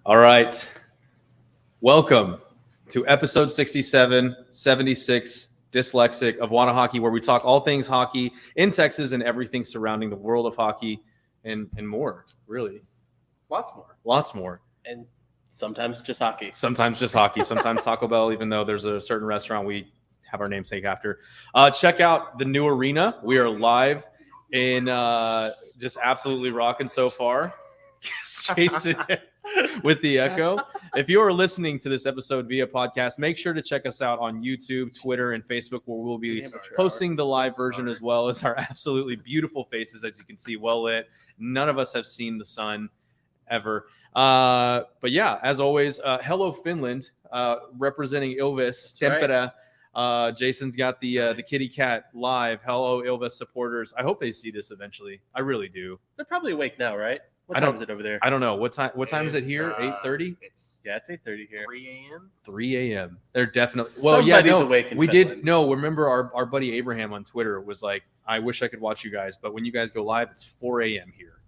All right. Welcome to episode 67, 76, Dyslexic of Whatahockey, where we talk all things hockey in Texas and everything surrounding the world of hockey and more, really. Lots more. And sometimes just hockey. Sometimes just hockey. Sometimes Taco Bell, even though there's a certain restaurant we have our namesake after. Check out the new arena. We are live and just absolutely rocking so far. Jason with the echo. If you are listening to this episode via podcast, make sure to check us out on YouTube, Twitter, and Facebook, where we'll be posting the live version as well as our absolutely beautiful faces, as you can see, well lit. None of us have seen the sun ever. But yeah, as always, hello Finland, representing Ilves, Tempera. Right. Jason's got the kitty cat live. Hello Ilves supporters. I hope they see this eventually. I really do. They're probably awake now, right? What time is it over there? I don't know. What time is it here? 8:30? It's 8:30 here. 3 a.m. 3 a.m. They're definitely awake in we Finland. did no. Remember our buddy Abraham on Twitter was like, I wish I could watch you guys, but when you guys go live, it's 4 a.m. here.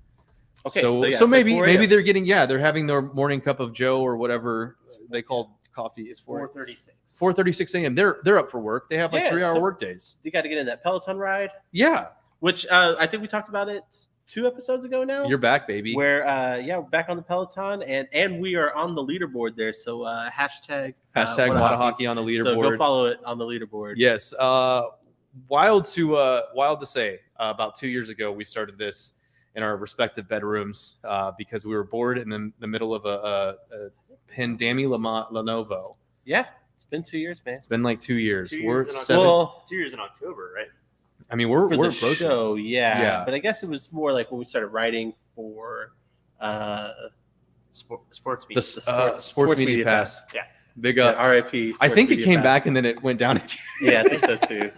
Okay, so maybe they're getting they're having their morning cup of Joe or whatever they call coffee. It's 4:36. 4:36 a.m. They're up for work. They have 3-hour work days. You got to get in that Peloton ride. Yeah, which I think we talked about it 2 episodes ago now. You're back, baby. Where we're back on the Peloton and we are on the leaderboard there. So hashtag Whatahockey on the leaderboard. So go follow it on the leaderboard. Yes. Wild to say. About 2 years ago, we started this in our respective bedrooms because we were bored in the middle of a pandemic Lenovo. Yeah, it's been 2 years, man. It's been like 2 years. 2 We're years 2 years in October, right? I mean, we're the approaching. show, yeah. But I guess it was more like when we started writing for sports media. Sports media pass. Yeah. Big ups. RIP. I think it came back and then it went down again. Yeah, I think so too.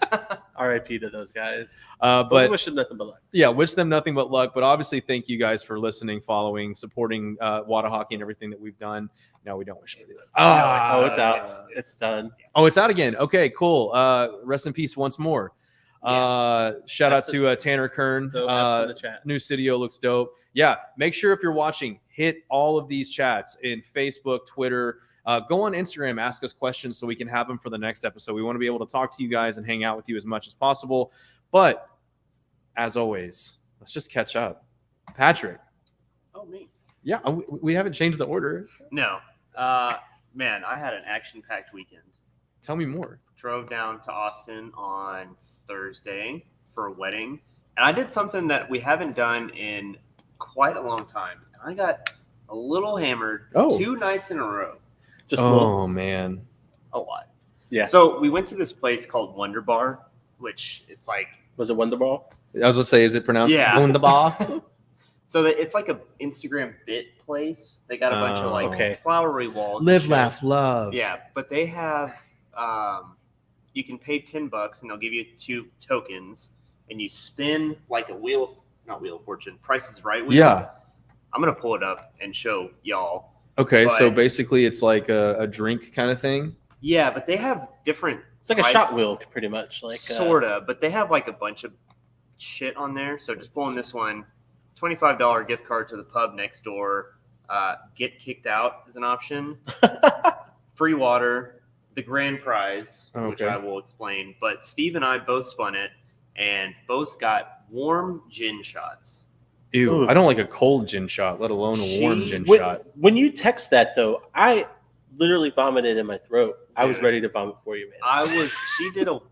RIP to those guys. But we wish them nothing but luck. Yeah, wish them nothing but luck. But obviously, thank you guys for listening, following, supporting Whatahockey and everything that we've done. No, we don't wish them that. It's out. It's done. Oh, it's out again. Okay, cool. Rest in peace once more. Shout out to Tanner Kern. In the chat. New studio looks dope. Yeah, make sure if you're watching, hit all of these chats in Facebook, Twitter. Go on Instagram, ask us questions so we can have them for the next episode. We want to be able to talk to you guys and hang out with you as much as possible. But as always, let's just catch up. Patrick. Oh, me. Yeah, we haven't changed the order. No. Man, I had an action-packed weekend. Tell me more. Drove down to Austin on Thursday for a wedding. And I did something that we haven't done in quite a long time. I got a little hammered 2 nights in a row. Just a little. Man. A lot. Yeah. So we went to this place called Wonder Bar, which it's like... Was it Wonder Ball? I was going to say, is it pronounced Wonder Bar? So it's like a Instagram bit place. They got a bunch of flowery walls. Live, laugh, love. Yeah, but they have... you can pay $10 and they'll give you 2 tokens and you spin like a Wheel of Fortune, Price is Right wheel. Yeah. I'm going to pull it up and show y'all. Okay, so basically it's like a drink kind of thing? Yeah, but they have different... It's like a shot wheel, pretty much. Sort of, but they have like a bunch of shit on there. So just pulling this one, $25 gift card to the pub next door. Get kicked out is an option. Free water. The grand prize, which I will explain. But Steve and I both spun it and both got warm gin shots. Ew, oof. I don't like a cold gin shot, let alone a warm gin shot. When you text that, though, I literally vomited in my throat. I was ready to vomit for you, man.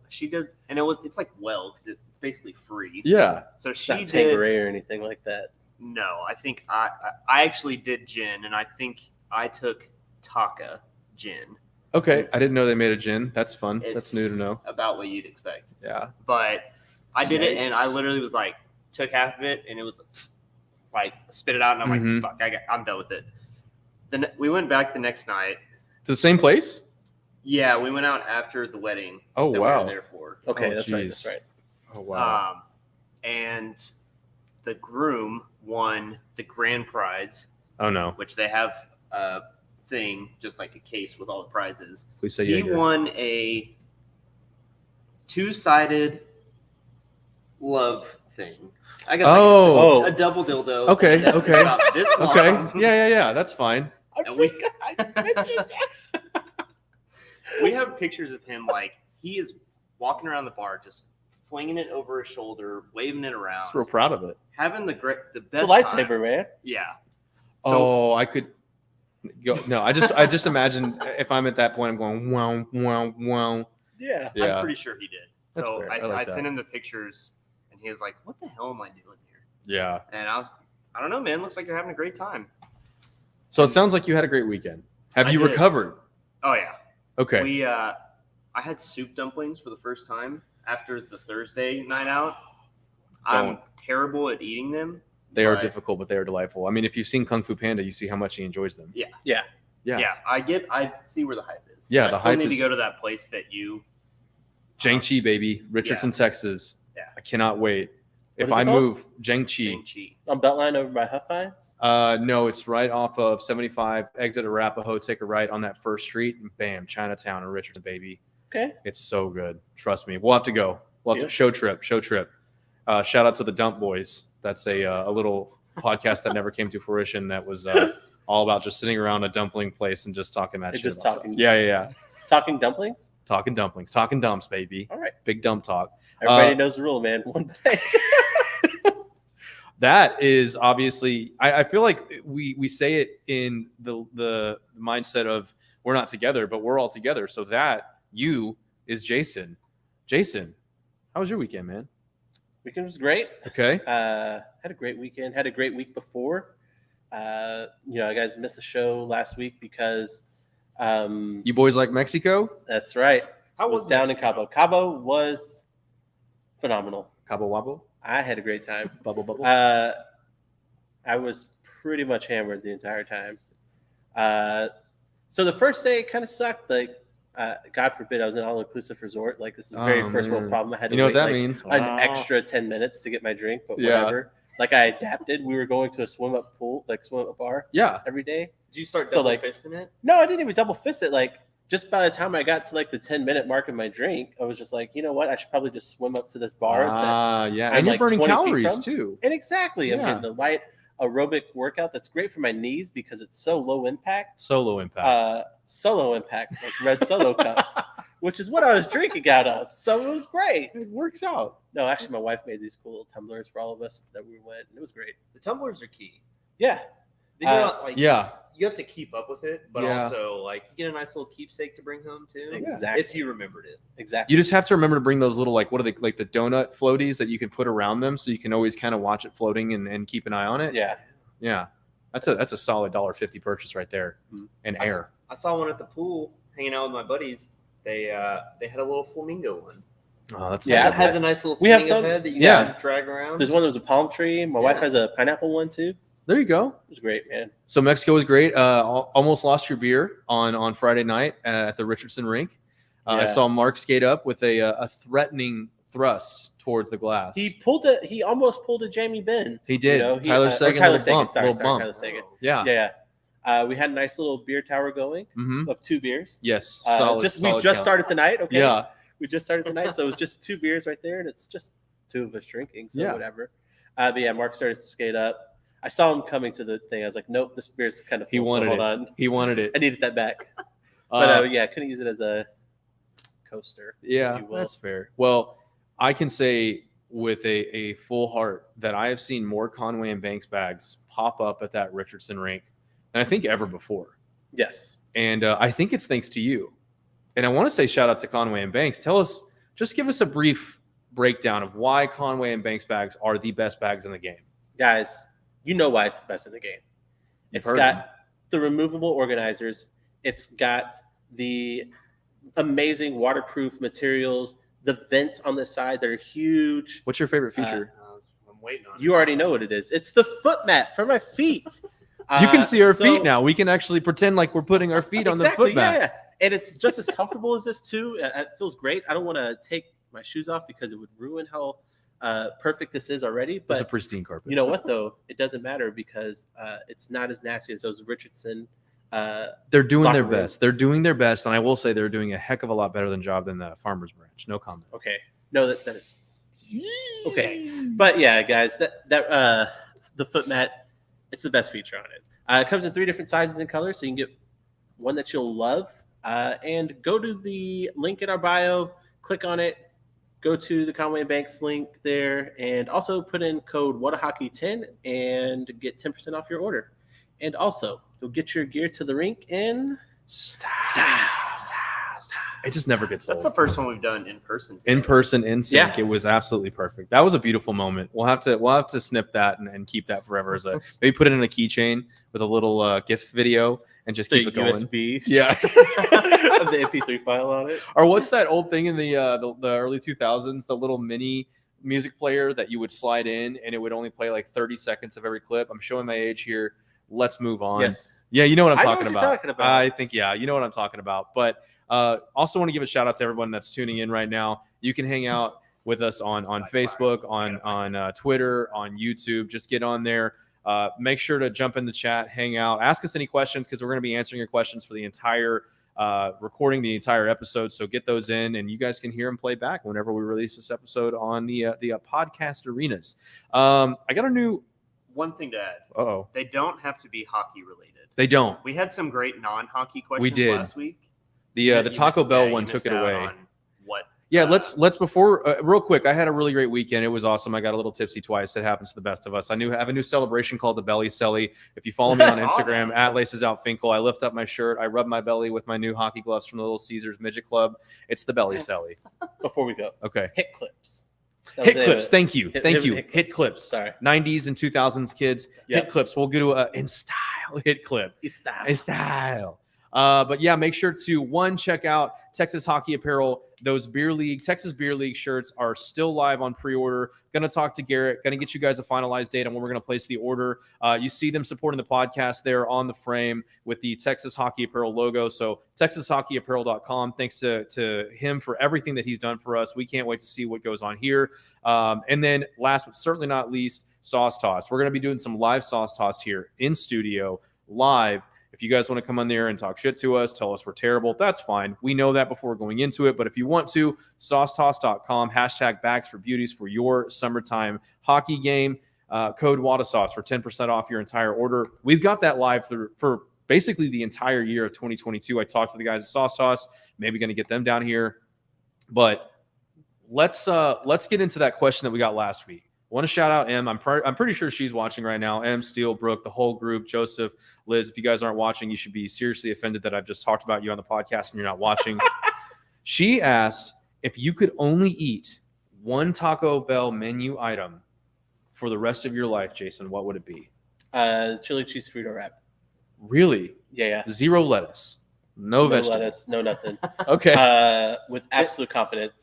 She did, and it's like because it's basically free. Yeah. So she not Tanqueray or anything like that. No, I think I actually did gin, and I think I took Taka gin. Okay, I didn't know they made a gin. That's fun. That's new to know. About what you'd expect. Yeah. But I did it, and I literally was like, took half of it, and it was like, spit it out, and I'm like, fuck, I'm done with it. Then we went back the next night. To the same place? Yeah, we went out after the wedding. Oh, that wow. We were there for. Okay, that's right. Oh, wow. And the groom won the grand prize. Oh, no. Which they have thing, just like a case with all the prizes. Please say he won a 2-sided love thing. I guess a double dildo. Okay. About this long. Okay. Yeah. That's fine. I And we- forgot I mentioned that. We have pictures of him like he is walking around the bar, just flinging it over his shoulder, waving it around, I'm real proud of it. having the It's best a lightsaber, time. man. Yeah. Oh, I could go. No, I just imagine if I'm at that point, I'm going wow, wow, wow. Yeah. Yeah, I'm pretty sure he did. That's So fair. I I like that. sent him the pictures, and he was like, "What the hell am I doing here?" yeah. And I don't know, man. Looks like you're having a great time. So it sounds like you had a great weekend. Have I you did. recovered? Oh yeah. Okay. I had soup dumplings for the first time after the Thursday night out. Don't. I'm terrible at eating them. They are but difficult, but they are delightful. I mean, if you've seen Kung Fu Panda, you see how much he enjoys them. Yeah. Yeah. Yeah, I see where the hype is. Yeah, I the still hype need to is- go to that place that you. Jiangxi, baby, Richardson, Texas. Yeah. I cannot wait. What If is it I called? move, Jiangxi. Chi. On Beltline over by Huff Finds. No, it's right off of 75, exit Arapahoe, take a right on that first street, and bam, Chinatown and Richardson, baby. Okay. It's so good. Trust me. We'll have to go. We'll have Yeah. to show trip. Shout out to the Dump Boys. That's a little podcast that never came to fruition. That was all about just sitting around a dumpling place and just talking that And shit. just about talking. stuff. Yeah. Talking dumplings. Talking dumplings, talking dumps, baby. All right. Big dump talk. Everybody knows the rule, man. One bite. That is obviously. I feel like we say it in the mindset of we're not together, but we're all together. So that you is Jason. Jason, how was your weekend, man? Weekend was great. Okay. Had a great weekend. Had a great week before. I guys missed the show last week because You boys like Mexico? that's right. How I was down in Mexico? Cabo. Cabo was phenomenal. Cabo Wabo? I had a great time. Bubble bubble? I was pretty much hammered the entire time. So the first day kind of sucked. Like, God forbid, I was in an all-inclusive resort. Like, this is the very first world man. problem. I had to You know what wait, that like, means? an extra 10 minutes to get my drink, but Yeah. whatever. Like, I adapted. We were going to a swim-up bar Yeah. every day. Did you start So, double like- fisting it? No, I didn't even double fist it. Like, just by the time I got to like the 10-minute mark of my drink, I was just like, you know what? I should probably just swim up to this bar. Yeah. I'm And you're like burning 20 feet calories from. too. And exactly, I'm Yeah. getting a light aerobic workout that's great for my knees because it's so low impact. Solo impact. Solo impact, like red solo cups, which is what I was drinking out of. So it was great. It works out. No, actually, my wife made these cool little tumblers for all of us that we went, and it was great. The tumblers are key. Yeah, They do not like. Yeah. You have to keep up with it, but Yeah. also like you get a nice little keepsake to bring home too. exactly. If you remembered it. Exactly. You just have to remember to bring those little, like, what are they, like the donut floaties that you can put around them so you can always kind of watch it floating and keep an eye on it. Yeah. Yeah. That's a solid $1.50 purchase right there. Mhm. And I s- air. I saw one at the pool hanging out with my buddies. They had a little flamingo one. Oh, that's Yeah, It had the nice little we have flamingo some- head that you yeah. can drag around. There's one that was a palm tree. My wife Yeah. has a pineapple one too. It There you go. was great, man. So Mexico was great. Almost lost your beer on Friday night at the Richardson rink. I Yeah. saw Mark skate up with a threatening thrust towards the glass. He almost pulled a Jamie Benn. He did. You know, Tyler or Sagan, Tyler little Sagan. bump, Sorry, little bump. Tyler Sagan. Yeah. Yeah. We had a nice little beer tower going Mm-hmm. of 2 beers. Yes. We solid just count. started the night. Okay. Yeah. We just started the night, so it was just 2 beers right there, and it's just 2 of us drinking, so Yeah. whatever. But yeah, Mark started to skate up. I saw him coming to the thing. I was like, nope, this beer's kind of full. He wanted so hold it. on. He wanted it. I needed that back. But Uh, yeah, I couldn't use it as a coaster. Yeah, if you will. that's fair. Well, I can say with a full heart that I have seen more Conway and Banks bags pop up at that Richardson rink than I think ever before. Yes. And I think it's thanks to you. And I want to say shout out to Conway and Banks. Just give us a brief breakdown of why Conway and Banks bags are the best bags in the game. Guys, you know why it's the best in the game. You've It's heard got them. the removable organizers. It's got the amazing waterproof materials. The vents on the side that are huge. What's your favorite feature? I'm waiting on You already know what it is. It's the foot mat for my feet. You can see our so- feet now. We can actually pretend like we're putting our feet on the foot mat. Yeah. And it's just as comfortable as this too. It feels great. I don't want to take my shoes off because it would ruin how perfect this is already. It's a But pristine carpet. you know what though? It doesn't matter because it's not as nasty as those Richardson. They're doing locker their room. best. They're doing their best, and I will say they're doing a heck of a lot better than job than the Farmers Branch. No comment. Okay. No, that is okay. But yeah, guys, that the foot mat, it's the best feature on it. It comes in 3 different sizes and colors, so you can get one that you'll love. And go to the link in our bio, click on it, go to the Conway Banks link there, and also put in code Whatahockey10 and get 10% off your order. And also, you'll get your gear to the rink in style. It just never gets That's old. the first one we've done in person. In person, in sync. Yeah. It was absolutely perfect. That was a beautiful moment. We'll have to snip that and keep that forever as a maybe put it in a keychain with a little GIF video and just keep it going. USB, Yeah. of the MP3 file on it. Or what's that old thing in the early 2000s? The little mini music player that you would slide in and it would only play like 30 seconds of every clip. I'm showing my age here. Let's move on. Yes. Yeah, you know what I'm I know talking what about. you're talking about. I think you know what I'm talking about. But also want to give a shout out to everyone that's tuning in right now. You can hang out with us on Facebook, on Twitter, on YouTube. Just get on there. Make sure to jump in the chat, hang out, ask us any questions because we're going to be answering your questions for the entire recording, the entire episode. So get those in, and you guys can hear them play back whenever we release this episode on the podcast arenas. I got a new. One thing to add. Uh-oh. They don't have to be hockey related. They don't. We had some great non-hockey questions We did. last week. The Taco Bell you one missed took it out away. on What? Yeah, let's before real quick. I had a really great weekend. It was awesome. I got a little tipsy twice. It happens to the best of us. I have a new celebration called the Belly Celly. If you follow me on Instagram at Laces Out Finkel, I lift up my shirt. I rub my belly with my new hockey gloves from the Little Caesars Midget Club. It's the Belly Celly. Before we go, Okay. hit clips. Hit clips. Thank you. Hit- Thank hit- you. hit Hit clips. Sorry. 90s and 2000s kids. Yep. Hit clips. We'll do a in style hit clip. Style. In style. But yeah, make sure to check out Texas Hockey Apparel. Those Texas Beer League shirts are still live on pre-order. Going to talk to Garrett. Going to get you guys a finalized date on when we're going to place the order. You see them supporting the podcast there on the frame with the Texas Hockey Apparel logo. So TexasHockeyApparel.com. Thanks to him for everything that he's done for us. We can't wait to see what goes on here. And then last but certainly not least, Sauce Toss. We're going to be doing some live Sauce Toss here in studio, live. If you guys want to come on there and talk shit to us, tell us we're terrible, that's fine. We know that before going into it. But if you want to, saucetoss.com, #bags for beauties for your summertime hockey game. Code WATASauce for 10% off your entire order. We've got that live for basically the entire year of 2022. I talked to the guys at Sauce Toss, maybe going to get them down here. But let's get into that question that we got last week. I want to shout out Em. I'm pretty sure she's watching right now. Em, Steele, Brooke, the whole group, Joseph, Liz. If you guys aren't watching, you should be seriously offended that I've just talked about you on the podcast and you're not watching. She asked if you could only eat one Taco Bell menu item for the rest of your life, Jason, what would it be? Chili cheese burrito wrap. Really? Yeah. Zero lettuce. No vegetables. Lettuce, no nothing. Okay. With absolute confidence.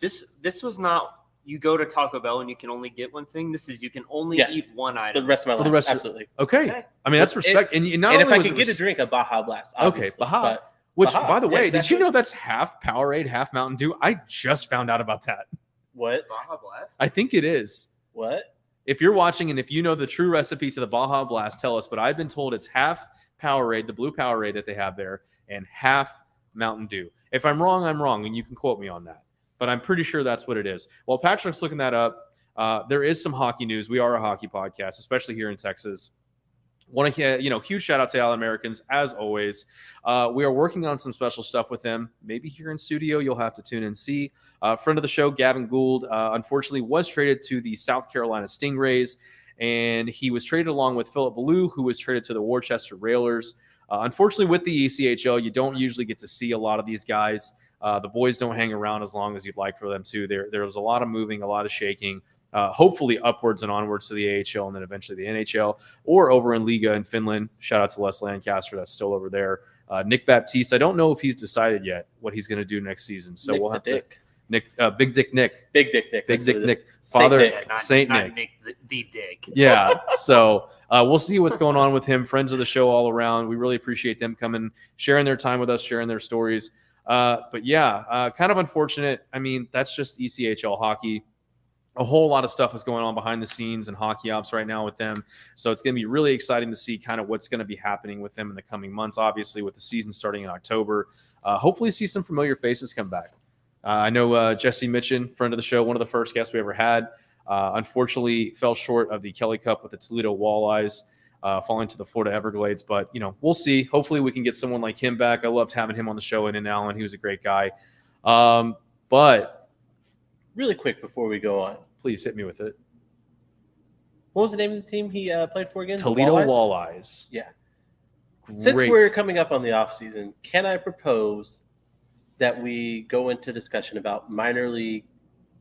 This was not. You go to Taco Bell and you can only get one thing. This is you can only Yes. eat one for item. the rest of my life. the rest of- absolutely. Okay. Okay. I mean, that's respect. And not And if only I was could it get a drink, a Baja Blast. Obviously, Baja. but- which, Baja. by the way, Yeah, did you exactly. know that's half Powerade, half Mountain Dew? I just found out about that. What? Baja Blast. I think it is. What? If you're watching and if you know the true recipe to the Baja Blast, tell us. But I've been told it's half Powerade, the blue Powerade that they have there, and half Mountain Dew. If I'm wrong, I'm wrong, and you can quote me on that. But I'm pretty sure that's what it is. While Patrick's looking that up, there is some hockey news. We are a hockey podcast, especially here in Texas. Want to, huge shout out to All Americans as always. We are working on some special stuff with them. Maybe here in studio, you'll have to tune and see. Friend of the show, Gavin Gould, unfortunately was traded to the South Carolina Stingrays, and he was traded along with Philip Ballou, who was traded to the Worcester Railers. Unfortunately, with the ECHL, you don't usually get to see a lot of these guys. The boys don't hang around as long as you'd like for them to. There's a lot of moving, a lot of shaking. Hopefully upwards and onwards to the AHL and then eventually the NHL or over in Liga in Finland. Shout out to Les Lancaster. That's still over there. Nick Baptiste. I don't know if he's decided yet what he's going to do next season. So Nick we'll have Dick. to Nick, Big Dick Nick, Big Dick Nick. Big That's Dick what it Nick, is. Father Nick. Saint not Nick. the dick. Yeah. So we'll see what's going on with him. Friends of the show all around. We really appreciate them coming, sharing their time with us, sharing their stories. But yeah, kind of unfortunate. I mean, that's just ECHL hockey. A whole lot of stuff is going on behind the scenes and hockey ops right now with them. So it's going to be really exciting to see kind of what's going to be happening with them in the coming months, obviously, with the season starting in October. Hopefully see some familiar faces come back. I know Jesse Mitchin, friend of the show, one of the first guests we ever had, unfortunately fell short of the Kelly Cup with the Toledo Walleyes. falling to the Florida Everglades. But, we'll see. Hopefully we can get someone like him back. I loved having him on the show in Allen. He was a great guy. But really quick before we go on, please hit me with it. What was the name of the team he played for again? Toledo Walleyes. Yeah. Great. Since we're coming up on the off season, can I propose that we go into discussion about minor league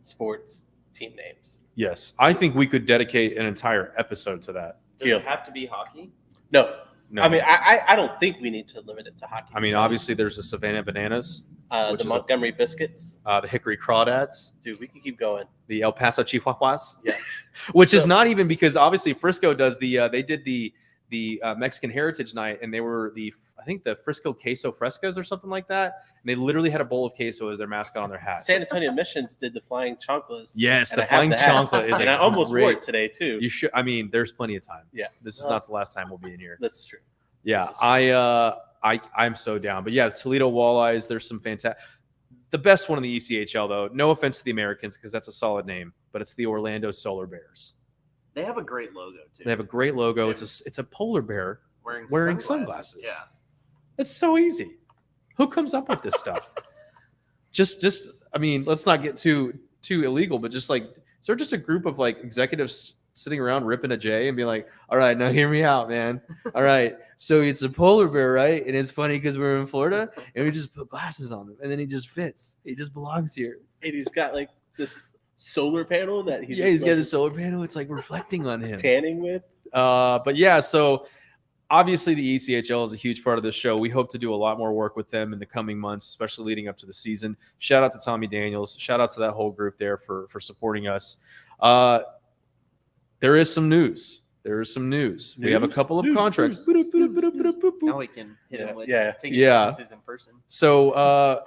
sports team names? Yes. I think we could dedicate an entire episode to that. Does it have to be hockey? No. No. I mean, I don't think we need to limit it to hockey. I mean, obviously there's the Savannah Bananas, the Montgomery Biscuits. the Hickory Crawdads, Dude, we can keep going. the El Paso Chihuahuas. Yes. Which is not even because obviously Frisco does they did the Mexican Heritage Night, and they were I think the Frisco Queso Frescas or something like that. And they literally had a bowl of queso as their mascot on their hat. San Antonio Missions did the Flying Chanclas. Yes, and the Flying Chancla is and I almost wore it today too. You should. I mean, there's plenty of time. Yeah. This is not the last time we'll be in here. That's true. Yeah, I'm so down. But yeah, Toledo Walleyes. There's some fantastic. The best one in the ECHL though. No offense to the Americans because that's a solid name, but it's the Orlando Solar Bears. They have a great logo too. They have a great logo. It's a polar bear wearing sunglasses. Yeah. It's so easy. Who comes up with this stuff? just I mean, let's not get too illegal, but just like, is there just a group of like executives sitting around ripping a J and being like, all right, now hear me out, man. All right. So it's a polar bear, right? And it's funny because we're in Florida and we just put glasses on him and then he just fits. He just belongs here. And he's got like this solar panel that he's got a solar panel. It's like reflecting on him. Tanning with. But yeah, so obviously the ECHL is a huge part of this show. We hope to do a lot more work with them in the coming months, especially leading up to the season. Shout out to Tommy Daniels. Shout out to that whole group there for supporting us. There is some news. We have a couple of contracts. Now we can hit him with tickets in person. So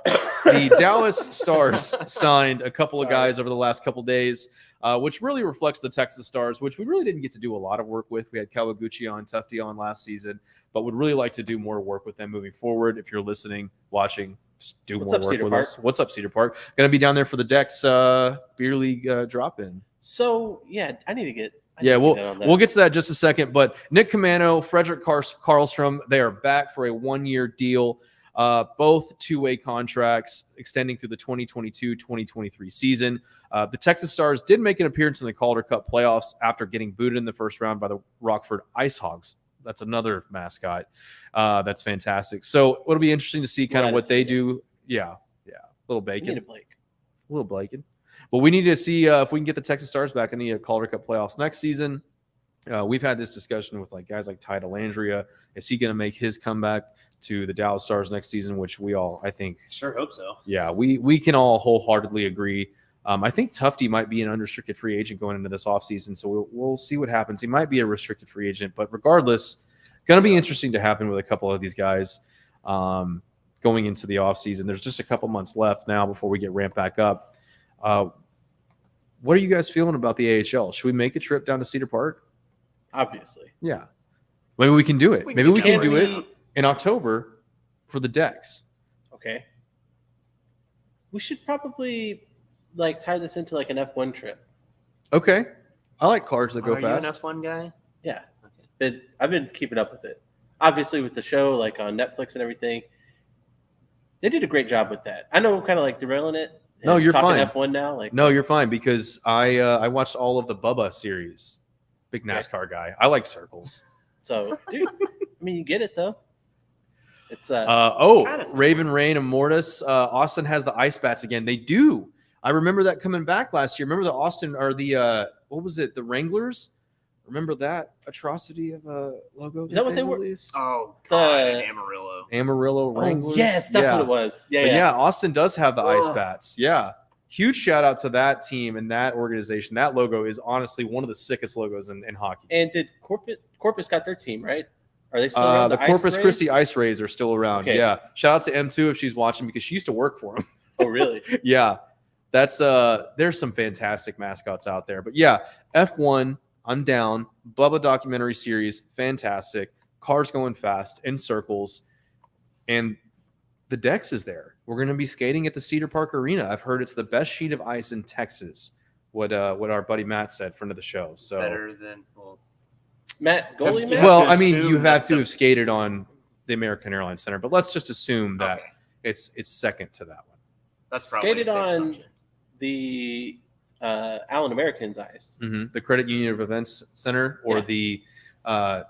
the Dallas Stars signed a couple of guys over the last couple of days, which really reflects the Texas Stars, which we really didn't get to do a lot of work with. We had Kawaguchi on, Tufty on last season, but would really like to do more work with them moving forward. If you're listening, watching, just do more work with us. What's up, Cedar Park? Going to be down there for the Dex Beer League drop-in. So, yeah, I need to get – we'll get to that in just a second. But Nick Camano, Frederick Karlstrom, they are back for a 1-year deal. Both two-way contracts extending through the 2022-2023 season. The Texas Stars did make an appearance in the Calder Cup playoffs after getting booted in the first round by the Rockford Ice Hogs. That's another mascot. That's fantastic. So it'll be interesting to see kind of what they do. Yeah. Little bacon. We need a little bacon. But we need to see if we can get the Texas Stars back in the Calder Cup playoffs next season. We've had this discussion with guys like Ty Delandria. Is he going to make his comeback to the Dallas Stars next season, which we all, I think. Sure hope so. Yeah, we can all wholeheartedly agree. I think Tufty might be an unrestricted free agent going into this offseason, so we'll see what happens. He might be a restricted free agent, but regardless, going to be interesting to happen with a couple of these guys going into the offseason. There's just a couple months left now before we get ramped back up. What are you guys feeling about the AHL? Should we make a trip down to Cedar Park? Obviously. Yeah. Maybe we can do it. Maybe we can do it in October for the Dex. Okay. We should probably tie this into an F1 trip. Okay. I like cars that go fast. Are you an F1 guy? Yeah. Okay. I've been keeping up with it. Obviously with the show, on Netflix and everything. They did a great job with that. I know I'm kind of derailing it. No, you're fine. F1 now, no, you're fine because I watched all of the Bubba series. Big NASCAR guy. I like circles. So, dude, you get it though. It's Raven Rain and Mortis. Austin has the ice bats again. They do. I remember that coming back last year. Remember the Austin or the what was it? The Wranglers. Remember that atrocity of a logo? Is that what they were? Released? Oh, God, Amarillo. Amarillo Wranglers. Oh, yes, that's what it was. Yeah, Austin does have the ice bats. Yeah. Huge shout out to that team and that organization. That logo is honestly one of the sickest logos in hockey. And did Corpus got their team, right? Are they still around? The Corpus Christi Ice Rays are still around. Okay. Yeah. Shout out to M2 if she's watching because she used to work for them. Oh, really? Yeah. That's there's some fantastic mascots out there. But yeah, F1, I'm down. Bubba documentary series, fantastic. Cars going fast in circles. And the Dex is there. We're going to be skating at the Cedar Park Arena. I've heard it's the best sheet of ice in Texas. What our buddy Matt said, friend of the show. So better than Matt, goalie Matt? Well, to I mean, assume you have that to have skated on the American Airlines Center, but let's just assume that Okay. it's second to that one. That's probably skated a safe on assumption. the Allen Americans ice. The Credit Union of Events Center or Yeah. the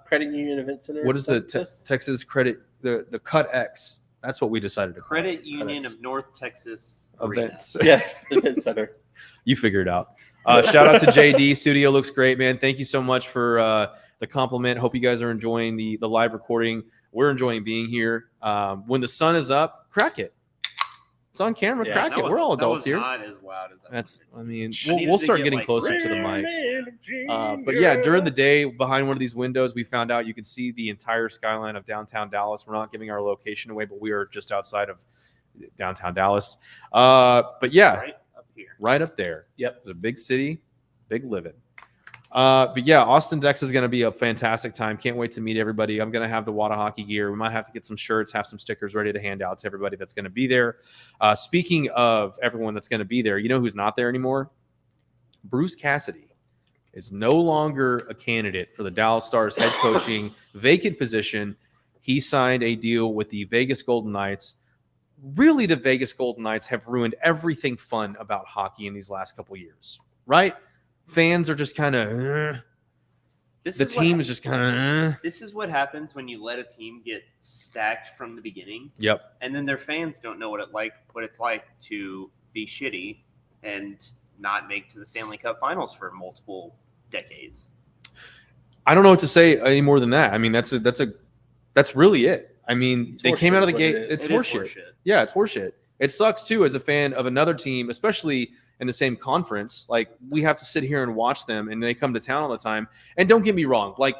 Credit Union Event Center. what is the Texas? Texas Credit the Cut X? That's what we decided to call it. Credit Union X. of North Texas Arena. Events. Yes, Event Center. You figure it out. Shout out to JD. Studio looks great, man. Thank you so much for the compliment. Hope you guys are enjoying the live recording. We're enjoying being here. When the sun is up, crack it. It's on camera. Yeah, crack it. We're all adults here. Not as loud as I That's. I wanted. mean, I needed we'll to start get, getting like, closer to the mic. But yeah, during the day, behind one of these windows, we found out you can see the entire skyline of downtown Dallas. We're not giving our location away, but we are just outside of downtown Dallas. But yeah, Right up here. right up there. Yep. It's a big city, big living. But yeah, Austin Dex is going to be a fantastic time. Can't wait to meet everybody. I'm going to have the Whatahockey gear. We might have to get some shirts, have some stickers ready to hand out to everybody that's going to be there. Speaking of everyone that's going to be there, you know who's not there anymore? Bruce Cassidy is no longer a candidate for the Dallas Stars head coaching vacant position. He signed a deal with the Vegas Golden Knights. Really, the Vegas Golden Knights have ruined everything fun about hockey in these last couple years, right? Fans are just kind of, the team is just kind of, This is what happens when you let a team get stacked from the beginning, Yep. and then their fans don't know what it's like to be shitty and not make to the Stanley Cup Finals for multiple decades. I don't know what to say any more than that. I mean, that's really it. I mean, It's they came horseshit out of the is what gate. it is. It's It is horseshit. Yeah, it's horseshit. It sucks too as a fan of another team, especially in the same conference. Like, we have to sit here and watch them, and they come to town all the time. And don't get me wrong, like,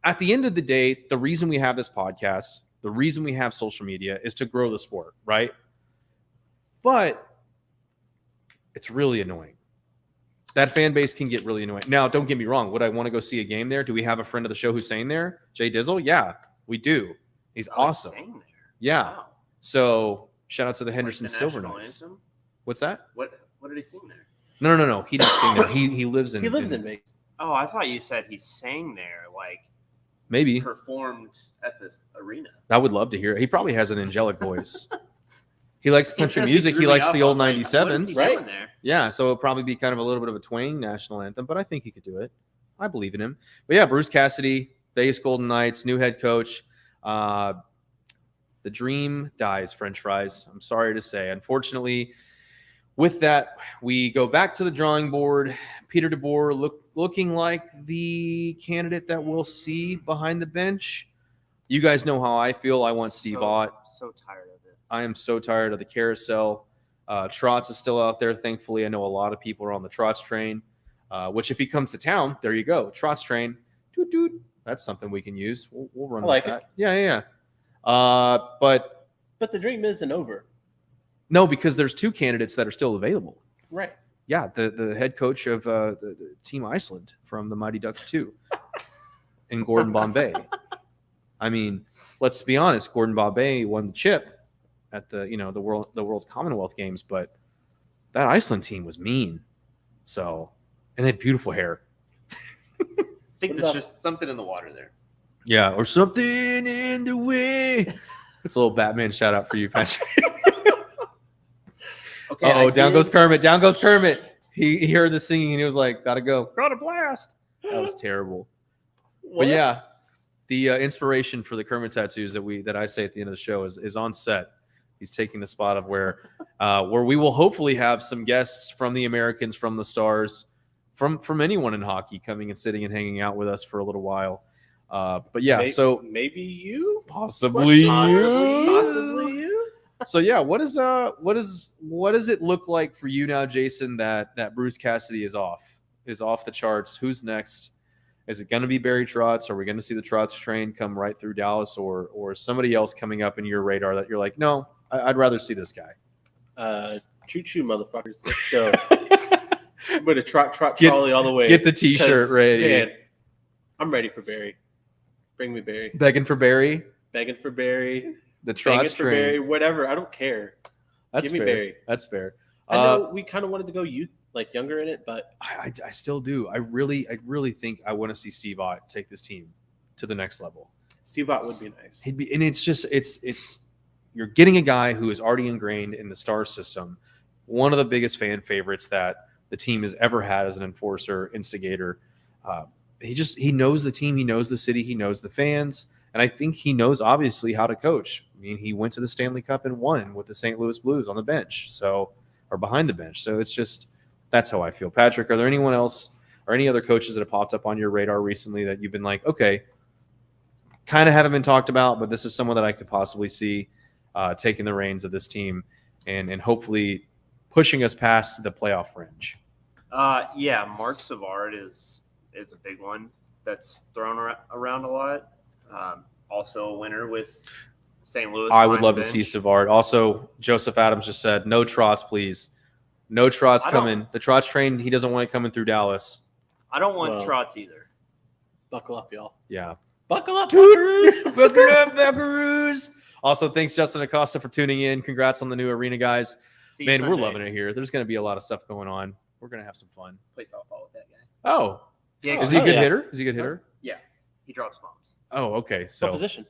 at the end of the day, the reason we have this podcast, the reason we have social media is to grow the sport, right? But it's really annoying. That fan base can get really annoying. Now, don't get me wrong. Would I want to go see a game there? Do we have a friend of the show who's staying there? Jay Dizzle? Yeah, we do. He's awesome. Staying there. Yeah. Wow. So shout out to the Like Henderson the Silver national Knights. anthem? What's that? What did he sing there? No. He didn't sing there. He lives in. He lives in Vegas. Oh, I thought you said he sang there, like Maybe. performed at this arena. I would love to hear it. He probably has an angelic voice. He likes country He music. threw He me likes off. the old I was like, what is 97s. he Right? doing there? Yeah, so it'll probably be kind of a little bit of a twang national anthem, but I think he could do it. I believe in him. But yeah, Bruce Cassidy, Vegas Golden Knights, new head coach. The dream dies, French fries. I'm sorry to say. Unfortunately, with that, we go back to the drawing board. Peter DeBoer looking like the candidate that we'll see behind the bench. You guys know how I feel. I want Steve Ott. So tired of it. I am so tired of the carousel. Trotz is still out there. Thankfully, I know a lot of people are on the Trotz train, which if he comes to town, there you go. Trotz train. Doot, doot. That's something we can use. We'll run I with like that. Yeah. But But the dream isn't over. no, because there's two candidates that are still available. Right. Yeah, the head coach of the Team Iceland from the Mighty Ducks 2 and Gordon Bombay. I mean, let's be honest. Gordon Bombay won the chip at the World Commonwealth Games, but that Iceland team was mean. So, and they had beautiful hair. I think What there's about- just something in the water there. Yeah, or something in the way. It's a little Batman shout out for you, Patrick. Okay. Oh, I down did- goes Kermit. Down goes Kermit. He heard the singing and he was like, "Gotta go, gotta blast." That was terrible. But yeah, the inspiration for the Kermit tattoos that I say at the end of the show is on set. He's taking the spot of where we will hopefully have some guests from the Americans, from the Stars, from anyone in hockey coming and sitting and hanging out with us for a little while. But yeah, so maybe you, possibly possibly you. So yeah, what does it look like for you now, Jason, that Bruce Cassidy is off the charts? Who's next? Is it going to be Barry Trotz? Are we going to see the Trotz train come right through Dallas, or is somebody else coming up in your radar that you're like, no, I'd rather see this guy? Choo choo, motherfuckers. Let's go. I'm going to trot trolley all the way. Get the T-shirt 'cause, ready. Man, I'm ready for Barry. Bring me Barry. Begging for Barry, Begging for Barry. the Begging Trotz for Barry. train. Whatever. I don't care. That's Give me fair. Barry. That's fair. I know we kind of wanted to go youth like younger in it, but I still do. I really think I want to see Steve Ott take this team to the next level. Steve Ott would be nice. And it's you're getting a guy who is already ingrained in the Stars system, one of the biggest fan favorites that the team has ever had as an enforcer, instigator. He knows the team, he knows the city, he knows the fans, and I think he knows obviously how to coach. I mean, he went to the Stanley Cup and won with the St. Louis Blues on the bench, or behind the bench. So it's just that's how I feel. Patrick, are there anyone else or any other coaches that have popped up on your radar recently that you've been like, okay, kind of haven't been talked about, but this is someone that I could possibly see taking the reins of this team and hopefully pushing us past the playoff fringe? Yeah, Mark Savard is a big one that's thrown around a lot. Also a winner with St. Louis. I would love to see Savard. Also, Joseph Adams just said, no Trotz, please. No Trotz coming. The Trotz train, he doesn't want it coming through Dallas. I don't want Trotz either. Buckle up, y'all. Yeah. Buckle up, Buckaroos. Buckle up, Buckaroos. Also, thanks, Justin Acosta, for tuning in. Congrats on the new arena, guys. Man, we're loving it here. There's going to be a lot of stuff going on. We're going to have some fun. Play softball with that guy. Oh. Yeah, is he a good hitter? Is he a good hitter? Yeah. He drops bombs. Oh, okay. So What position?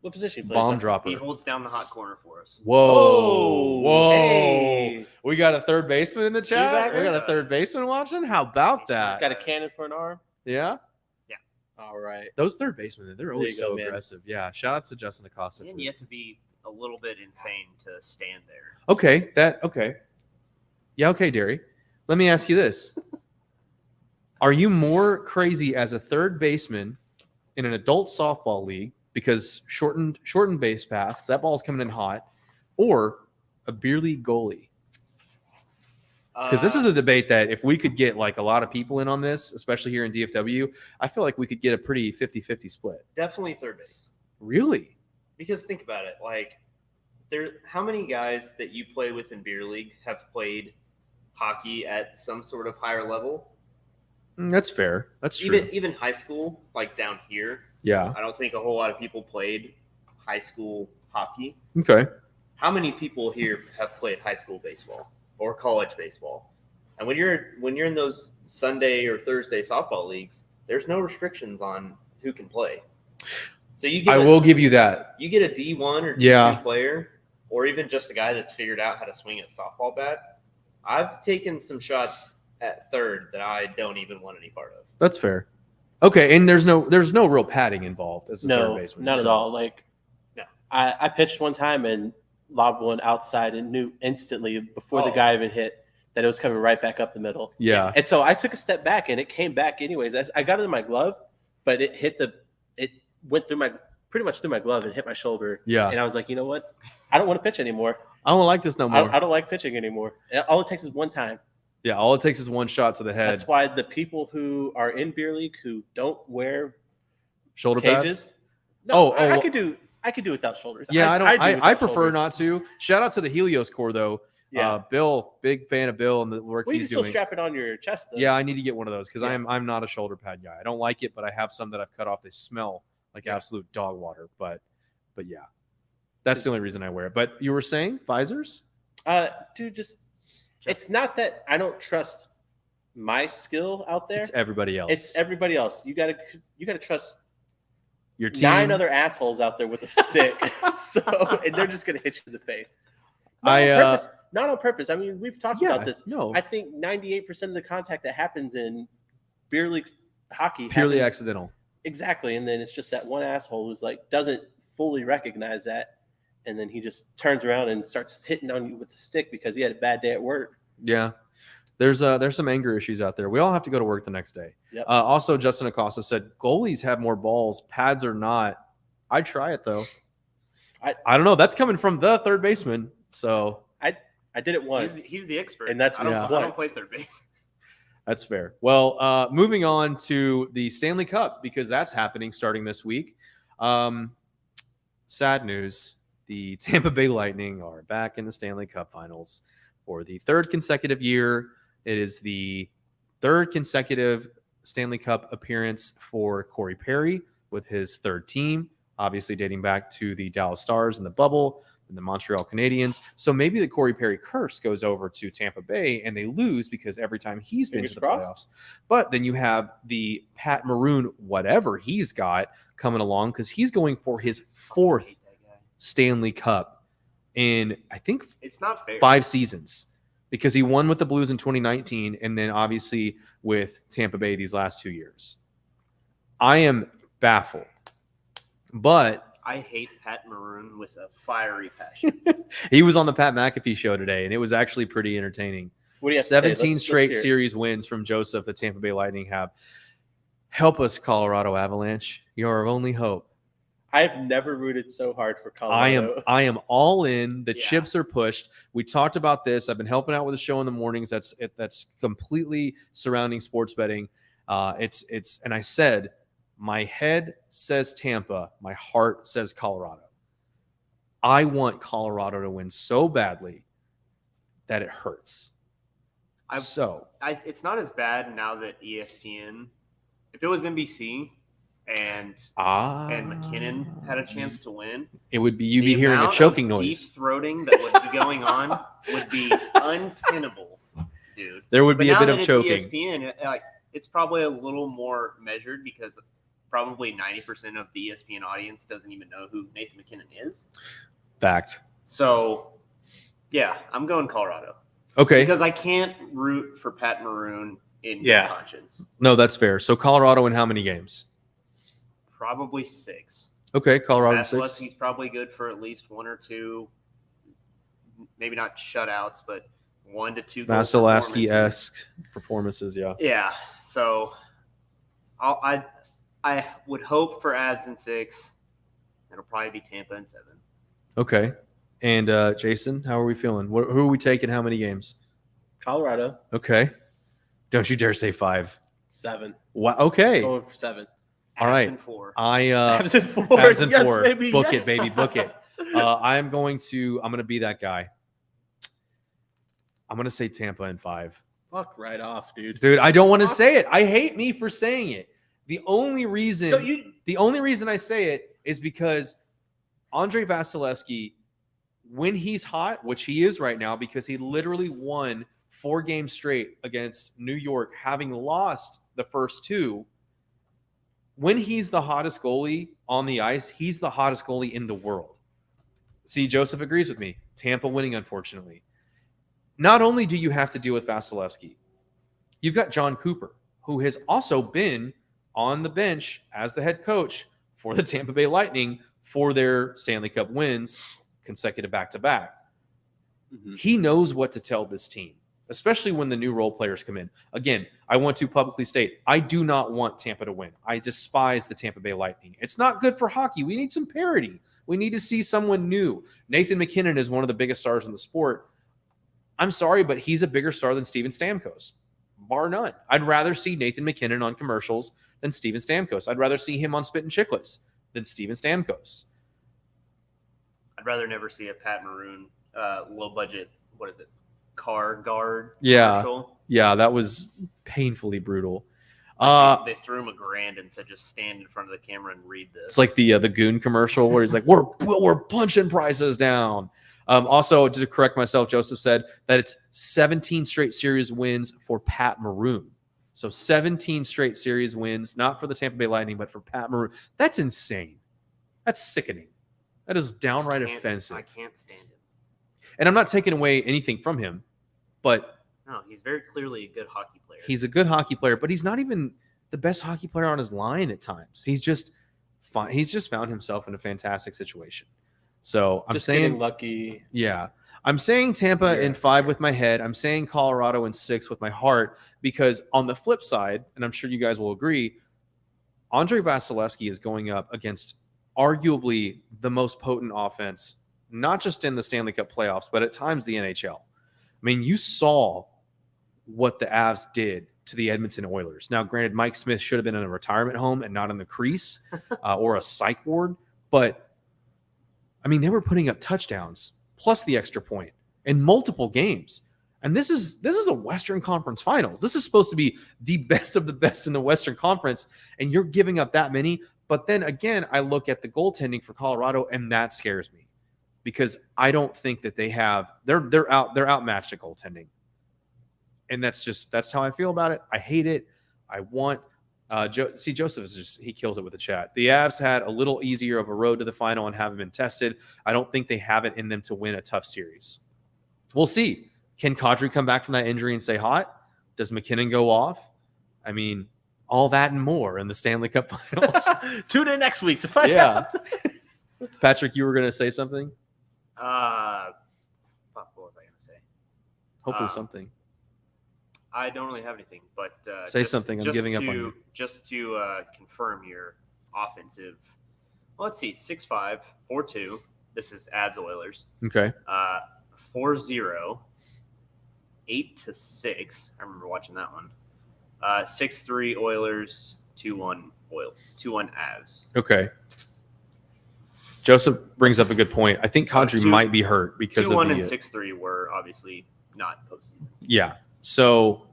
What position he plays? Bomb dropper. He holds down the hot corner for us. Whoa. Whoa. Hey. We got a third baseman in the chat. We got a third baseman watching. How about that? Got a cannon for an arm? Yeah? All right. Those third basemen, they're always There you so go, man. aggressive. Yeah. Shout out to Justin Acosta. And you have to be a little bit insane to stand there. Okay. Yeah, okay, Derry. Let me ask you this. Are you more crazy as a third baseman in an adult softball league because shortened base paths, that ball's coming in hot, or a beer league goalie? Because this is a debate that if we could get like a lot of people in on this, especially here in DFW, I feel like we could get a pretty 50-50 split. Definitely third base. Really? Because think about it. Like, how many guys that you play with in beer league have played hockey at some sort of higher level? That's fair. That's true. Even high school, like down here, Yeah. I don't think a whole lot of people played high school hockey. Okay. How many people here have played high school baseball or college baseball? And when you're in those Sunday or Thursday softball leagues, there's no restrictions on who can play. So I will give you that. You get a D1 or D2 Yeah. player, or even just a guy that's figured out how to swing a softball bat. I've taken some shots at third that I don't even want any part of. That's fair. Okay, and there's no real padding involved as a third baseman. Not at all. Like, No. I pitched one time and lobbed one outside and knew instantly before the guy even hit that it was coming right back up the middle. Yeah. And so I took a step back and it came back anyways. I got it in my glove, but it went through pretty much through my glove and hit my shoulder. Yeah. And I was like, you know what? I don't want to pitch anymore. I don't like this no more. I don't like pitching anymore. All it takes is one time. Yeah, all it takes is one shot to the head. That's why the people who are in beer league who don't wear Shoulder cages. pads. No, Oh, I could do without shoulders. Yeah, I prefer shoulders. not to. Shout out to the Helios Corps though. Yeah. Bill, big fan of Bill and the work Well, you he's can still doing. strap it on your chest though. Yeah, I need to get one of those because Yeah. I'm not a shoulder pad guy. I don't like it, but I have some that I've cut off. They smell like absolute dog water. But yeah, that's the only reason I wear it. But you were saying visors? Dude, it's not that I don't trust my skill out there. It's everybody else. It's everybody else. You gotta trust Your team. 9 other assholes out there with a stick. And they're just gonna hit you in the face. Not on purpose. I mean, we've talked about this. No, I think 98% of the contact that happens in beer league hockey purely happens, accidental. Exactly. And then it's just that one asshole who's like doesn't fully recognize that, and then he just turns around and starts hitting on you with the stick because he had a bad day at work. Yeah. There's some anger issues out there. We all have to go to work the next day. Yep. Also, Justin Acosta said goalies have more balls, pads are not. I'd try it though. I don't know. That's coming from the third baseman. So I did it once. He's the expert. And that's I don't once. play third base. That's fair. Well, moving on to the Stanley Cup because that's happening starting this week. Sad news. The Tampa Bay Lightning are back in the Stanley Cup Finals for the third consecutive year. It is the third consecutive Stanley Cup appearance for Corey Perry with his third team, obviously dating back to the Dallas Stars in the bubble. and the Montreal Canadiens. So maybe the Corey Perry curse goes over to Tampa Bay and they lose because every time he's been Fingers to the crossed. playoffs. But then you have the Pat Maroon, whatever he's got coming along, because he's going for his Fucking 4th hate that guy. Stanley Cup in, I think, It's not fair. 5 seasons, because he won with the Blues in 2019 and then obviously with Tampa Bay these last 2 years. I am baffled. But I hate Pat Maroon with a fiery passion. he was on the Pat McAfee show today, and it was actually pretty entertaining. What do you have to say? 17 Let's straight hear it. series wins from Joseph, the Tampa Bay Lightning have. Help us, Colorado Avalanche. You're our only hope. I've never rooted so hard for Colorado. I am all in. The Yeah. chips are pushed. We talked about this. I've been helping out with the show in the mornings. That's completely surrounding sports betting. It's and I said my head says Tampa, my heart says Colorado. I want Colorado to win so badly that it hurts. It's not as bad now that ESPN. If it was NBC and McKinnon had a chance to win, it would be you'd the be hearing a amount choking of noise. deep throating that would be going on would be untenable, dude. There would But be a now bit that of it's choking. ESPN, it's probably a little more measured because probably 90% of the ESPN audience doesn't even know who Nathan McKinnon is. Fact. So, yeah, I'm going Colorado. Okay. Because I can't root for Pat Maroon in Yeah. conscience. No, that's fair. So Colorado in how many games? Probably 6. Okay, Colorado 6. Vasilevsky's probably good for at least 1 or 2, maybe not shutouts, but 1 to 2 goal performances. Vasilevsky-esque performances, yeah. Yeah, so I would hope for Avs in 6. It'll probably be Tampa in 7. Okay. And Jason, how are we feeling? Who are we taking? How many games? Colorado, Okay. Don't you dare say 5. 7. Wow. Okay. Going for 7. All right. Avs in 4. I Avs in 4. Avs in Yes, 4. baby, Book yes. it, baby. Book it. I'm going to be that guy. I'm going to say Tampa in 5. Fuck right off, dude. Dude, I don't want to say it. I hate me for saying it. The only reason So you, I say it is because Andrei Vasilevsky, when he's hot, which he is right now, because he literally won 4 games straight against New York, having lost the first 2. When he's the hottest goalie on the ice, he's the hottest goalie in the world. See, Joseph agrees with me. Tampa winning, unfortunately. Not only do you have to deal with Vasilevsky, you've got John Cooper, who has also been on the bench as the head coach for the Tampa Bay Lightning for their Stanley Cup wins, consecutive back-to-back. He knows what to tell this team, especially when the new role players come in. Again, I want to publicly state, I do not want Tampa to win. I despise the Tampa Bay Lightning. It's not good for hockey. We need some parity. We need to see someone new. Nathan McKinnon is one of the biggest stars in the sport. I'm sorry, but he's a bigger star than Steven Stamkos, bar none. I'd rather see Nathan McKinnon on commercials than Steven Stamkos. I'd rather see him on Spit and Chicklets than Steven Stamkos. I'd rather never see a Pat Maroon low budget, what is it, car guard Yeah. commercial. Yeah, that was painfully brutal. They threw him $1,000 and said, just stand in front of the camera and read this. It's like the Goon commercial where he's like, we're punching prices down. Also, to correct myself, Joseph said that it's 17 straight series wins for Pat Maroon. So 17 straight series wins, not for the Tampa Bay Lightning, but for Pat Maroon. That's insane. That's sickening. That is downright offensive. I can't stand him. And I'm not taking away anything from him, but No, he's very clearly a good hockey player. he's a good hockey player, but he's not even the best hockey player on his line at times. He's just fine. He's just found himself in a fantastic situation. So I'm just saying, getting lucky. yeah, I'm saying Tampa in 5 with my head. I'm saying Colorado in 6 with my heart, because on the flip side, and I'm sure you guys will agree, Andrei Vasilevsky is going up against arguably the most potent offense, not just in the Stanley Cup playoffs, but at times the NHL. I mean, you saw what the Avs did to the Edmonton Oilers. Now, granted, Mike Smith should have been in a retirement home and not in the crease or a psych ward, but I mean, they were putting up touchdowns plus the extra point in multiple games. And this is the Western Conference Finals. This is supposed to be the best of the best in the Western Conference, and you're giving up that many. But then again, I look at the goaltending for Colorado, and that scares me, because I don't think that they're outmatched at goaltending. And that's how I feel about it. I hate it. I want Joseph he kills it with the chat. The Avs had a little easier of a road to the final and haven't been tested. I don't think they have it in them to win a tough series. We'll see. Can Kadri come back from that injury and stay hot? Does McKinnon go off? I mean, all that and more in the Stanley Cup Finals. Tune in next week to find out. Patrick, you were going to say something? Fuck, what was I going to say? Hopefully something. I don't really have anything, but say something. I'm giving up on you. Just to confirm your offensive. Well, let's see, 6-5, 4-2. This is Avs Oilers. Okay. 4-0, 8-6. I remember watching that one. 6-3 Oilers, 2-1 Avs. Okay. Joseph brings up a good point. I think Kadri might be hurt because 2-1 and 6-3 were obviously not postseason. Yeah. So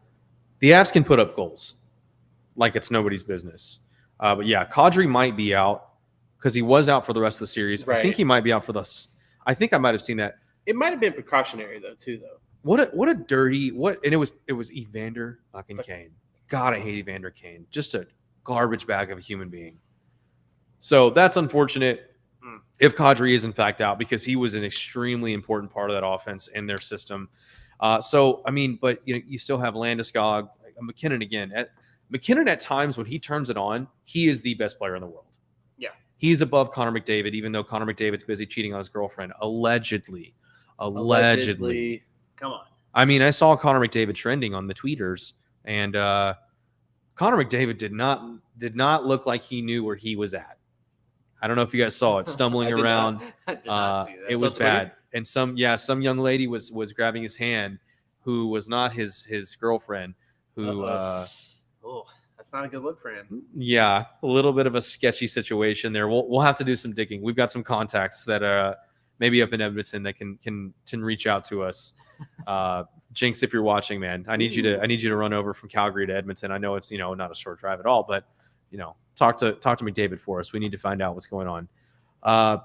the Avs can put up goals like it's nobody's business. But yeah, Kadri might be out because he was out for the rest of the series. Right. I think he might be out for this. I think I might have seen that. It might have been precautionary though. What a dirty and it was Evander fucking Kane. God, I hate Evander Kane. Just a garbage bag of a human being. So that's unfortunate if Kadri is in fact out because he was an extremely important part of that offense and their system. So I mean, but you still have Landeskog, McKinnon again. McKinnon at times when he turns it on, he is the best player in the world. Yeah, he's above Connor McDavid, even though Connor McDavid's busy cheating on his girlfriend allegedly. Come on. I mean, I saw Connor McDavid trending on the tweeters, and Connor McDavid did not look like he knew where he was at. I don't know if you guys saw it, stumbling around. I did not see that. It was bad. And some young lady was grabbing his hand, who was not his girlfriend. Who that's not a good look for him. Yeah, a little bit of a sketchy situation there. We'll have to do some digging. We've got some contacts that maybe up in Edmonton that can reach out to us. Jinx, if you're watching, man, I need you to run over from Calgary to Edmonton. I know it's not a short drive at all, but talk to McDavid for us. We need to find out what's going on.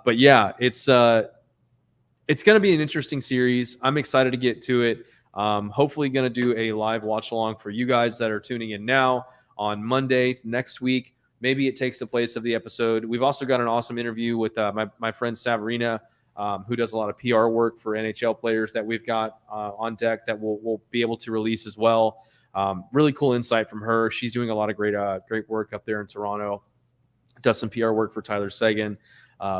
But yeah, it's going to be an interesting series. I'm excited to get to it. Hopefully going to do a live watch along for you guys that are tuning in now on Monday next week. Maybe it takes the place of the episode. We've also got an awesome interview with my friend Savarina, who does a lot of PR work for NHL players that we've got on deck that we'll be able to release as well. Really cool insight from her. She's doing a lot of great work up there in Toronto. Does some PR work for Tyler Seguin.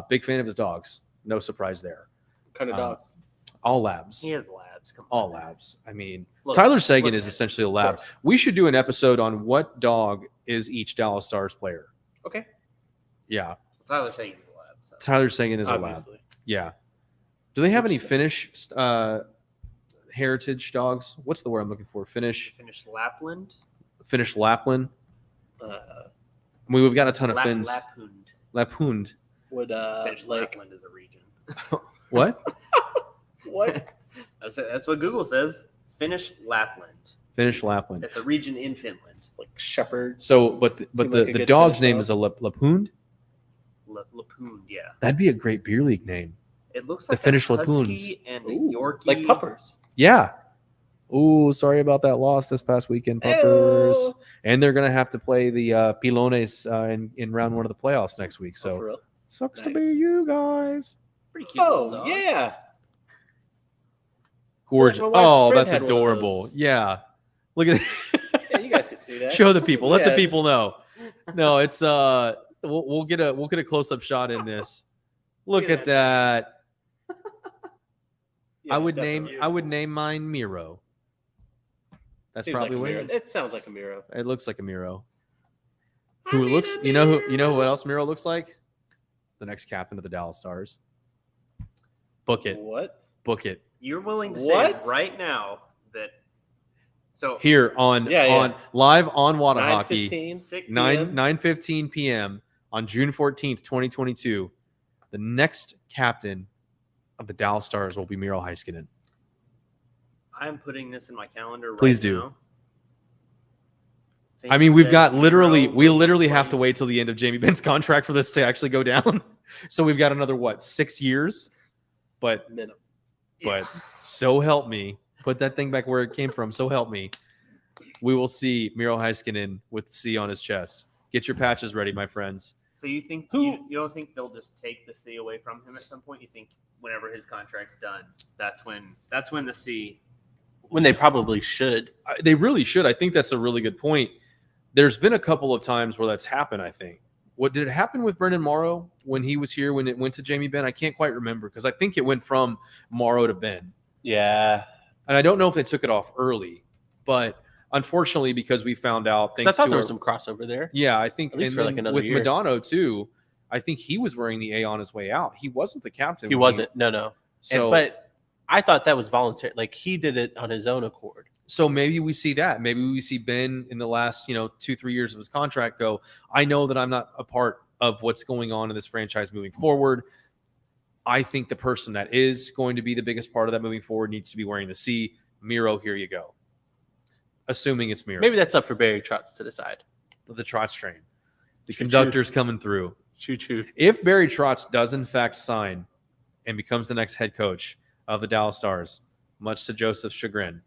Big fan of his dogs. No surprise there. What kind of dogs? All labs. He has labs. Come on. All labs. I mean, Tyler Seguin is essentially a lab. We should do an episode on what dog is each Dallas Stars player. Okay. Yeah. Tyler Seguin's a lab. So. Tyler Seguin is Obviously. a lab. Yeah. Do they have any Finnish heritage dogs? What's the word I'm looking for? Finnish Lapland. Finnish Lapland. I mean, we've got a ton of Finns. Lapland. Would Finnish Lapland is a region. What? What? That's what Google says. Finnish Lapland. Finnish Lapland. It's a region in Finland. Like shepherds. So, but the dog's name is a Lapund. Lapund, yeah. That'd be a great beer league name. It looks like the Finnish a Lapoons and a Yorkie. Like puppers. Yeah. Ooh, sorry about that loss this past weekend, puppers. Ew. And they're gonna have to play the Pilones in round one of the playoffs next week. So for real? sucks to be you guys. Pretty cute. Oh dog. yeah. Gorgeous. My wife's Oh, friend that's had one of adorable. those. Yeah. Look at Yeah, you guys can see that. Show the people. Let the Yes. people know. No, it's we'll get a close up shot in this. Look at that. Yeah, I would definitely. name mine Miro. That's Seems probably like what Miro. it is. It sounds like a Miro. It looks like a Miro. Who looks you know what else Miro looks like? The next captain of the Dallas Stars. Book it. What? Book it. You're willing to What? say right now that Here on live on Whatahockey. 9:15. 9:15 p.m. on June 14th, 2022. The next captain of the Dallas Stars will be Miro Heiskanen. I'm putting this in my calendar right Please do. now. I mean, we've Says got Miro we will literally have to replace- wait till the end of Jamie Benn's contract for this to actually go down. So we've got another 6 years? But minimum. but so help me, put that thing back where it came from. So help me. We will see Miro Heiskanen with C on his chest. Get your patches ready, my friends. So you think Who- you don't think they'll just take the C away from him at some point? You think whenever his contract's done, that's when the C. When they probably should. They really should. I think that's a really good point. There's been a couple of times where that's happened, I think. What did it happen with Brendan Morrow when he was here, when it went to Jamie Benn? I can't quite remember because I think it went from Morrow to Ben. Yeah. And I don't know if they took it off early, but unfortunately, because we found out I thought there was some crossover there. Yeah, I think At least and for, like, then another with year. Madonna too, I think he was wearing the A on his way out. He wasn't the captain. He when wasn't. No. So, But I thought that was voluntary. Like, he did it on his own accord. so maybe we see that. Maybe we see Ben in the last 2-3 years of his contract go, I know that I'm not a part of what's going on in this franchise moving forward. I think the person that is going to be the biggest part of that moving forward needs to be wearing the C. Miro, here you go. Assuming it's Miro. Maybe that's up for Barry Trotz to decide. The Trotz train. The Choo-choo. conductor's coming through. Choo-choo. If Barry Trotz does in fact sign and becomes the next head coach of the Dallas Stars, much to Joseph's chagrin,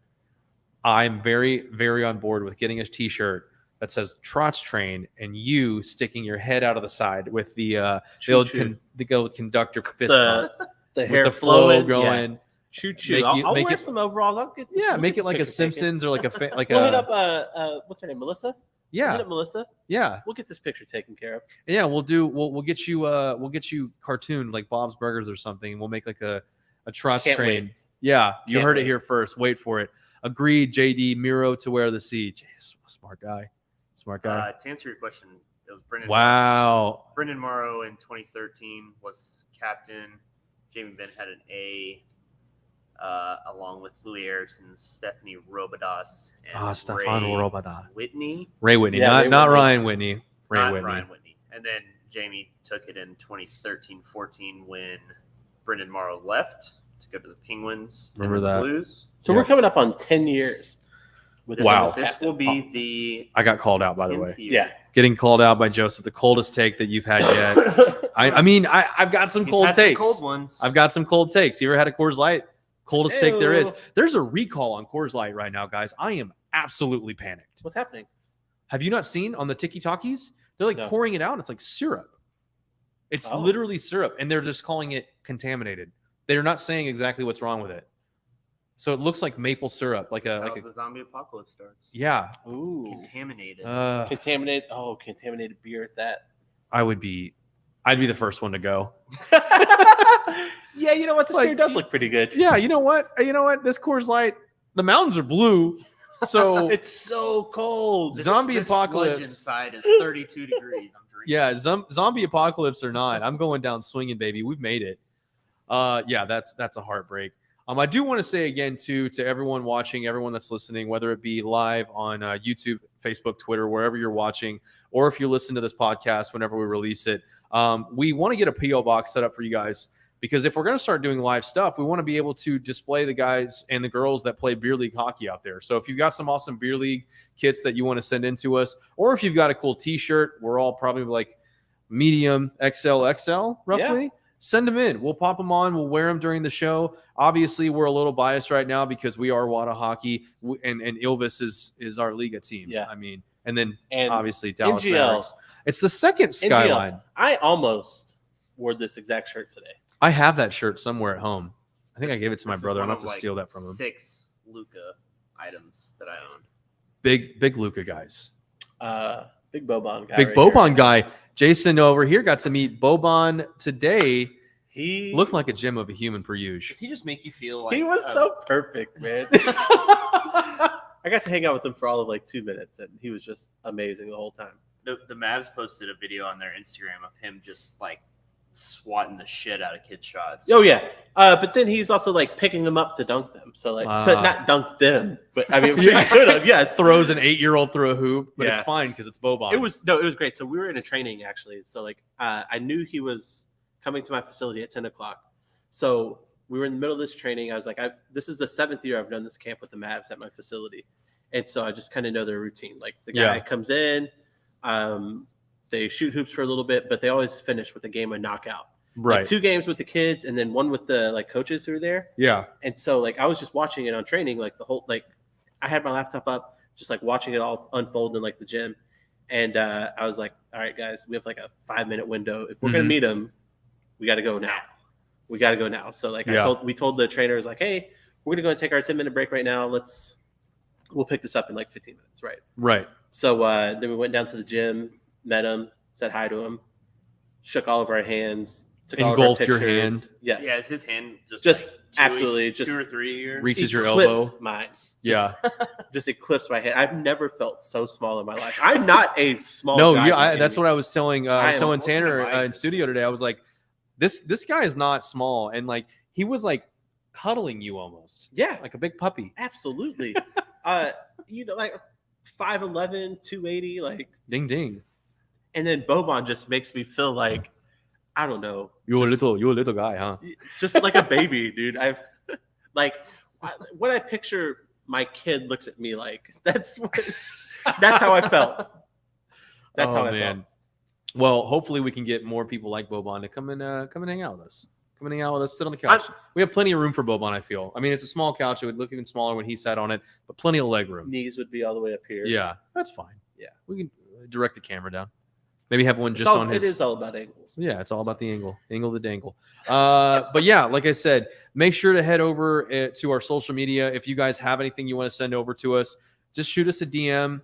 I'm very, very on board with getting a T-shirt that says Trotz Train and you sticking your head out of the side with the old conductor fist bump, The with hair the flow flowing. going. Yeah. Choo-choo. Make I'll make wear it- some overalls. I'll get this, Yeah, we'll make get it like a this picture taken. Simpsons or like a We'll hit up what's her name? Melissa? We'll yeah, hit up Melissa. yeah. We'll get this picture taken care of. Yeah, we'll get you cartooned like Bob's Burgers or something. We'll make like a Trotz Can't train. wait. Yeah, you Can't heard wait. it here first. Wait for it. Agreed, JD Miro to wear the C. Jeez, smart guy. Smart guy. To answer your question, it was Brendan. Wow. Brendan Morrow in 2013 was captain. Jamie Benn had an A, along with Louis Erickson, Stephanie Robidas, and Stefan Ray Robada. Whitney. Ray Whitney, Yeah, not Ray not Whitney. Ryan Whitney. Ray Not Whitney. Ryan Whitney. And then Jamie took it in 2013-14 when Brendan Morrow left to go to the Penguins. and Remember the that. Blues. So Yeah. we're coming up on 10 years. With him Wow. as This captain. will be the I got called out, by the 10th way. year. Yeah. Getting called out by Joseph, the coldest take that you've had yet. I've got some He's cold had some takes. cold ones. I've got some cold takes. You ever had a Coors Light? Coldest take there is. Ew. There's a recall on Coors Light right now, guys. I am absolutely panicked. What's happening? Have you not seen on the Tiki Talkies? They're like No. pouring it out. It's like syrup. It's Oh. literally syrup, and they're just calling it contaminated. They're not saying exactly what's wrong with it. So it looks like maple syrup, like That's a how the zombie apocalypse starts. yeah. Ooh. Contaminated. Contaminated. Oh, contaminated beer at that. I'd be the first one to go. Yeah, you know what? This Like- beer does look pretty good. Yeah, you know what? This Coors Light, the mountains are blue, so It's so cold. Zombie this apocalypse. sludge inside is 32 degrees. I'm drinking. yeah, zombie apocalypse or not, I'm going down swinging, baby. We've made it. Yeah, that's a heartbreak. I do want to say again to everyone watching, everyone that's listening, whether it be live on YouTube, Facebook, Twitter, wherever you're watching, or if you listen to this podcast whenever we release it, we want to get a PO box set up for you guys. Because if we're going to start doing live stuff, we want to be able to display the guys and the girls that play beer league hockey out there. So if you've got some awesome beer league kits that you want to send in to us, or if you've got a cool T-shirt, we're all probably like medium XL roughly. Send them in. We'll pop them on. We'll wear them during the show. Obviously, we're a little biased right now because we are Whatahockey, and Ilvis is our Liga team. Yeah. I mean, and then And obviously Dallas NGL. Mavericks. It's the second skyline. I almost wore this exact shirt today. I have that shirt somewhere at home. I think I gave it to my This is brother. I'm one going to of, have to steal that from him. 6 Luca items that I own. Big Luca guys. Big Boban guy. Big right Boban here. guy. Jason over here got to meet Boban today. He Looked like a gem of a human per usual. Does he just make you feel like he was so perfect, man. I got to hang out with him for all of like 2 minutes, and he was just amazing the whole time. the Mavs posted a video on their Instagram of him just like swatting the shit out of kid shots. Oh yeah, but then he's also like picking them up to dunk them. So like to not dunk them, but I mean, he could have. Yes, Throws an 8-year-old through a hoop, but it's Yeah. fine because it's Boban. it was great. So we were in a training actually. So like I knew he was coming to my facility at 10 o'clock. So we were in the middle of this training. I was like, this is the 7th year I've done this camp with the Mavs at my facility, and so I just kind of know their routine. Like the guy Yeah. comes in, they shoot hoops for a little bit, but they always finish with a game of knockout. Right. Like 2 games with the kids and then 1 with the like coaches who were there. Yeah. And so like I was just watching it on training, like the whole like I had my laptop up, just like watching it all unfold in like the gym. And I was like, all right, guys, we have like a 5-minute window. If we're gonna meet them, we got to go now. We got to go now. So like we told the trainers like, hey, we're gonna go and take our 10-minute break right now. We'll pick this up in like 15 minutes, right? Right. So then we went down to the gym, met him, said hi to him, shook all of our hands, took all of our Engulfed your pictures. hand. Yes. Yeah, is his hand just Just like absolutely just 2 or 3 years? Reaches your eclipsed elbow. Mine. Yeah. Just eclipsed my hand. I've never felt so small in my life. I'm not a small No, guy. that's what I was telling am- Tanner what am I in studio today. I was like, this guy is not small, and like he was like cuddling you almost, Yeah, like a big puppy. absolutely. Like 5'11", 280, like, Ding ding. and then Boban just makes me feel like I don't know. You're a just- little guy, huh? just like a baby, dude. When I picture my kid looks at me like that's how I felt. That's how I felt. Well, hopefully we can get more people like Boban to come and hang out with us. Come and hang out with us. Sit on the couch. We have plenty of room for Boban. I feel. I mean, it's a small couch. It would look even smaller when he sat on it, but plenty of leg room. Knees would be all the way up here. Yeah, that's fine. Yeah. We can direct the camera down. Maybe have one just on his. It is all about angles. Yeah, it's all about the angle the dangle. But yeah, like I said, make sure to head over to our social media. If you guys have anything you want to send over to us, just shoot us a DM.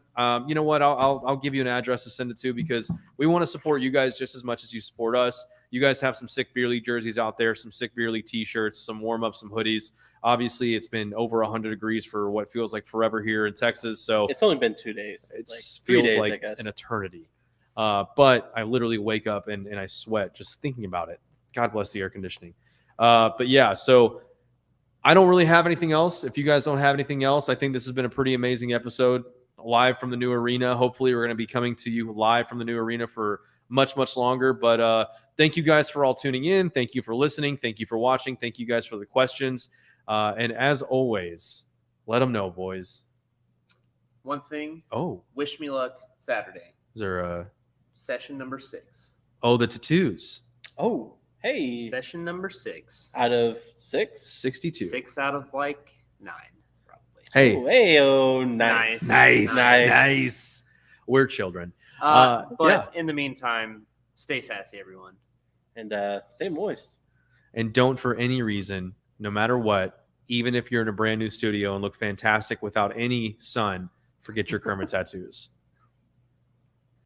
You know what? I'll give you an address to send it to because we want to support you guys just as much as you support us. You guys have some sick beer league jerseys out there, some sick beer league t-shirts, some warm-ups, some hoodies. Obviously, it's been over 100 degrees for what feels like forever here in Texas. So it's only been 2 days. It like 3 feels days, like I guess. an eternity. But I literally wake up and I sweat just thinking about it. God bless the air conditioning. But yeah, so I don't really have anything else. If you guys don't have anything else, I think this has been a pretty amazing episode live from the new arena. Hopefully we're going to be coming to you live from the new arena for much, much longer. But thank you guys for all tuning in. Thank you for listening. Thank you for watching. Thank you guys for the questions. And as always, let them know, boys. One thing. Oh, Wish me luck Saturday. is there a... Session number 6. Oh, the tattoos. Oh, hey. Session number 6. Out of 6? 62. 6 out of like 9, probably. Hey. Oh, hey, nice. Nice. We're children. But yeah. in the meantime, stay sassy, everyone. And stay moist. And don't for any reason, no matter what, even if you're in a brand new studio and look fantastic without any sun, forget your Kermit tattoos.